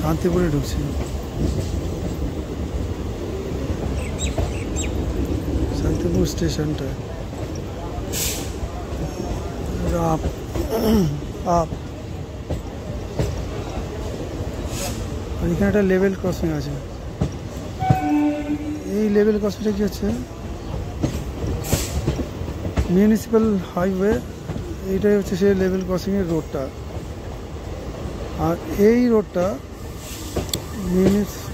শান্তিপুরে ঢুকছি। শান্তিপুর স্টেশনটা আপ আপ, আর এখানে একটা লেভেল ক্রসিং আছে। এই লেভেল ক্রসিংটা কি হচ্ছে, মিউনিসিপ্যাল হাইওয়ে, এইটাই হচ্ছে সেই লেভেল ক্রসিংয়ের রোডটা। আর এই রোডটা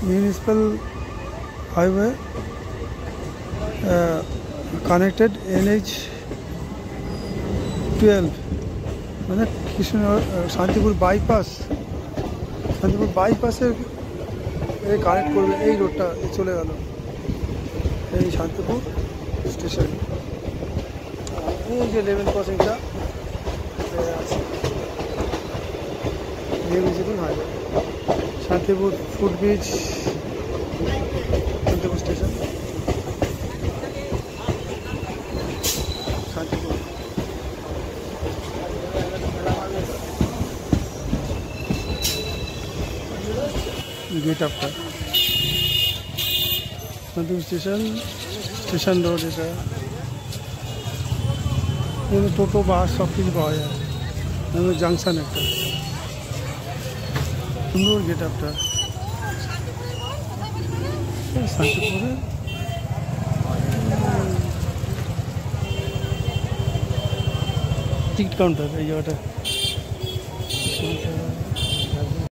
মিউনিসিপ্যাল হাইওয়ে কানেক্টেড NH-12, মানে শান্তিপুর বাইপাসের কানেক্ট করবে এই রোডটা। চলে গেল এই শান্তিপুর স্টেশন। এই যে লেভেল ক্রসিংটা আছে, municipal highway, Shantipur footbridge, Shantipur station, Shantipur. Gate আপটা শান্তিপুর স্টেশন রোড। এটা টোটো বাস সব কিছু পাওয়া যায়। জাংশন একটা সুন্দর গেট আপটা শান্তিপুরে। টিকিট কাউন্টার এই জায়গাটা।